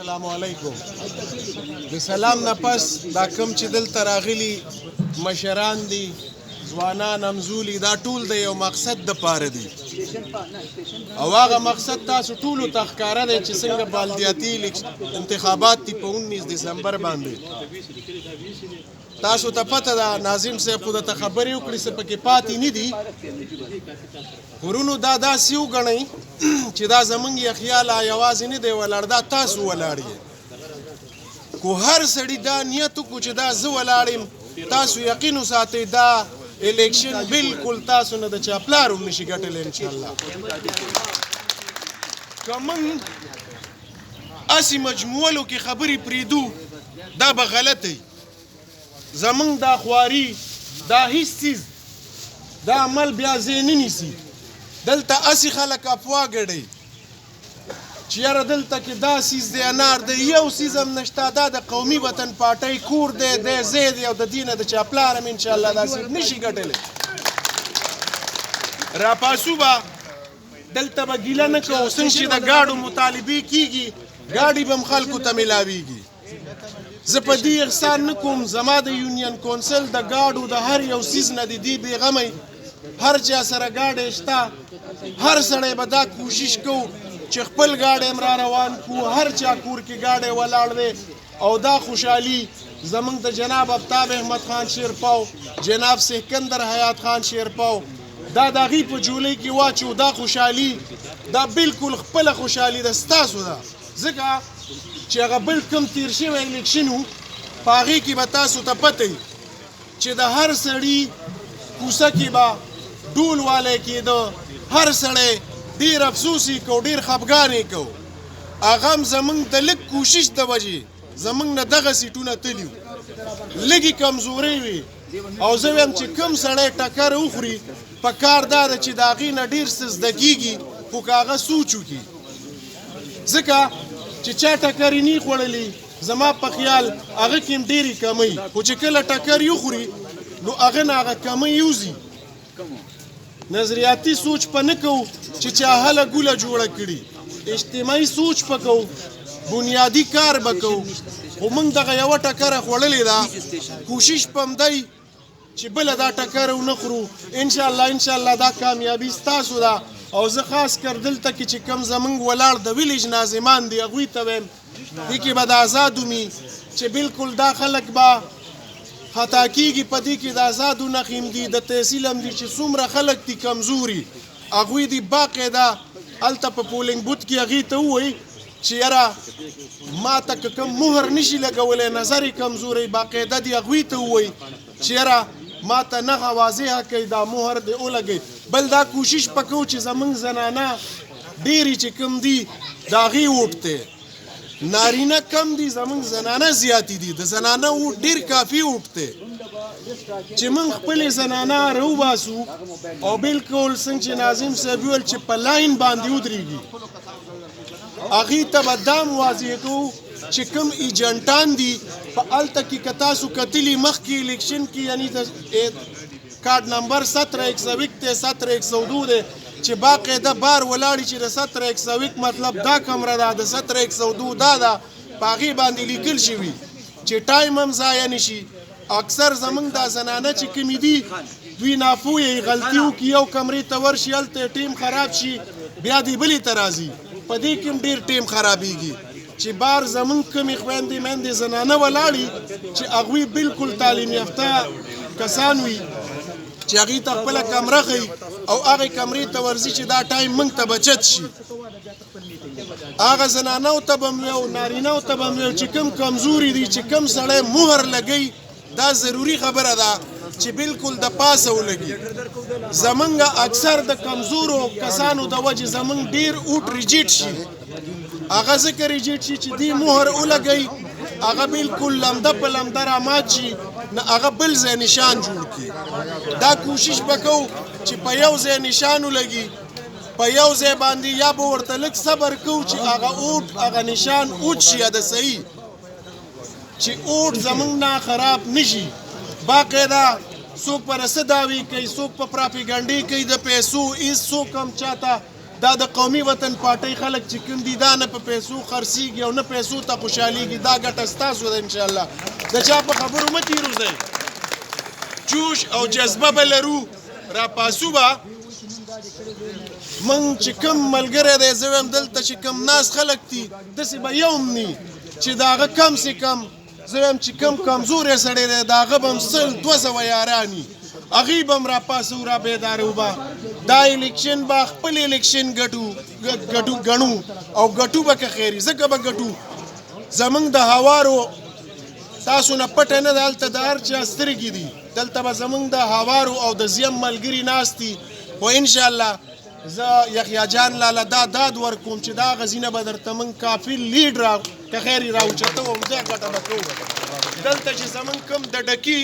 السلام علیکم. د سلام نه پس دا کم چې دلته راغلي مشران دي، ځوانان همزولي، دا ټول د یو مقصد دپاره دي او هغه مقصد تاسو ټولو ته ښکاره دی چې څنګه بالدیاتي انتخابات دي په 19 دسمبر باندې. تاسو ته پته ده ناظم صاحب خو درته خبرې وکړي څه پکې پاتې نه دي. ورونو دا داسې وګڼئ چې دا زمونږ یې خیال یوازې نه دی ولاړ، دا تاسو ولاړ یې. کو هر سړي دا نیت وکړو چې دا زه ولاړ یم، تاسو یقین وساتئ دا الیکشن بالکل تاسو نه د چا پلار هم نشي ګټلی انشاءالله. که موږ هسې مجموعلو کې خبرې پرېږدو دا به غلطه وي. زمونږ دا خواري دا هیڅ څیز دا عمل بیا ځای نه نیسي. دلته هسې خلک افوا ګډوي چې یاره دلته کې دا سیز دی انار دی، یو سیز هم نشته، دا د قومي وطن پارټۍ کور دی، دی ځای دی او د دې نه د چا پلار هم انشاءالله دا سیز نشي ګټلی. راپاسو به دلته به ګیله نه کوو، څنګه چې د ګاډو مطالبې کېږي ګاډي به هم خلکو ته میلاویږي. زه په دې احسان نه کوم، زما د یونین کونسل د ګاډو د هر یو سیز نه د دې بېغمئ هر چا سره ګاډی شته، هر سړی به دا کوشش کوو چې خپل ګاډی هم را روان کړو، هر چا کور کې ګاډی ولاړ دی او دا خوشحالي زمونږ د جناب آفتاب احمد خان شیرپاو، جناب سکندر حیات خان شیرپاو دا د هغوی په جولۍ کې واچو. دا خوشحالي دا بالکل خپله خوشحالي ده، ستاسو ده. ځکه چې هغه بل کم تیر شوی الیکشن و په هغې کې به تاسو ته پته وي چې د هر سړي کوڅه کې به ډول والی کېده، هر سړی ډېر افسوس یې کو، ډېر خفګان یې کو. هغه هم زمونږ د لږ کوشش د وجې زمونږ نه دغه سیټونه تلي وو، لږې کمزورۍ وې او زه وایم چې کوم سړی ټکر وخوري په کار دا ده چې د هغې نه ډېر څه زده کېږي، خو که هغه سوچ وکړي. ځکه چې چا ټکر یې نه خوړلی زما په خیال هغه کې هم ډېرې کمۍ، خو چې کله ټکر یې وخوري نو هغه نه هغه کمۍ یوځي. نظریاتي سوچ په نه کوو چې چا هله ګوله جوړه کړي، اجتماعي سوچ په کوو، بنیادي کار به کوو. خو موږ دغه یوه ټکره خوړلې ده، کوشش په همدی چې بله دا ټکره ونه خورو. انشاءالله دا کامیابي ستاسو ده. او زه خاص کر دلته کې چې کم زمونږ ولاړ د ویلیج ناظمان دي هغوی ته وایم دې کې به د آزاد ومي چې بالکل دا خلک به خطا کېږي، په دې کې د آزادو نښې هم دي، د تحصیل هم دي چې څومره خلک دي کمزوري هغوی دي باقاعده هلته په پولینګ بوت کې هغې ته ووایي چې یاره ما ته که کوم مهر نشي لګولی، نظر یې کمزوری، باقاعده دي هغوی ته ووایي چې یاره ما ته نښه واضحه کوي دا مهر دې ولګوي. بل دا کوشش په کوو چې زمونږ زنانه ډېرې چې کوم دي د هغې ووټ دی، نارینه کم دي، زمونږ زنانه زیاتې دي، د زنانه ووټ ډېر کافي ووټ دی چې موږ خپلې زنانه راوباسو او بالکل څنګه چې ناظم صاحب وویل چې په لاین باندې ودرېږي. هغې ته به دا واضح کوو چې کوم ایجنټان دي په هلته کې که تاسو کتلي مخکې الیکشن کې یعنی د کارډ نمبر 17-101 دی 17-102 دی چې باقاعده بار ولاړي چې د 17-101 مطلب دا کمره ده، د 17-102 دا ده، په هغې باندې لیکل شوي چې ټایم هم ضایع نه شي. اکثر زمونږ دا زنانه چې کومې دي دوی ناپوهه غلطي وکړي، یو کمرې ته ورشي هلته ټیم خراب شي بیا دې بلې ته راځي، په دې کې هم ډېر ټیم خرابېږي. چې بار زمونږ کمې خویندې میندې زنانه ولاړي چې هغوی بالکل تعلیم یافته کسان وي چې هغې ته خپله کمره ښیي او هغې کمرې ته ورځي چې دا ټایم موږ ته بچت شي. هغه زنانو ته به مې او نارینهو ته به مې چې کوم کمزوري دي چې کوم سړی مهر لګوي دا ضروري خبره ده چې بالکل د پاسه ولګي. زمونږ اکثر د کمزورو کسانو د وجې زمونږ ډېر اوټ ریجیټ شي، هغه ځکه ریجیټ شي چې دې مهر ولګوي هغه بالکل لمده په لمده رامات شي، نه هغه بل ځای نشان جوړ کړي. دا کوشش به کوو چې په یو ځای نشان ولګي، په یو ځای باندې یا به ورته لږ صبر کوو چې هغه اوټ هغه نشان اوټ شي یا د صحیح چې اوټ زمونږ نه خراب نشي. باقاعده څوک په رسه دعوې کوي، څوک په پراپیګنډې کوي د پیسو، هېڅ څوک هم چاته دا د قومي وطن پارټۍ خلک چې کوم دي دا نه په پیسو خرڅېږي او نه پیسو ته خوشحالېږي دا ګټه ستاسو ده انشاءالله د چا په خبرو مه تېروځئ جوش او جذبه به لرو راپاسو به موږ چې کوم ملګری دی زه وایم دلته چې کوم ناست خلک دي داسې به یو هم ني چې د هغه کم سې کم زه وایم چې کوم کمزوری سړی دی د هغه به هم 100-200 یاران وي هغوی به هم راپاسو را بیدارو به دا الیکشن به خپل الیکشن ګڼو او ګټو به که خیري ځکه به ګټو زموږ د هوارو تاسو نه پټه نه ده هلته د هر چا سترګې دي دلته به زموږ د هوارو او د زیم ملګري ناست دي خو انشاءالله زه یحیی جان لاله دا داد ورکوم چې دا غزینه به درته موږ کافي لیډ را که خیر یې راوچته وم دا ګټه به کوو دلته چې زموږ کوم د ډکي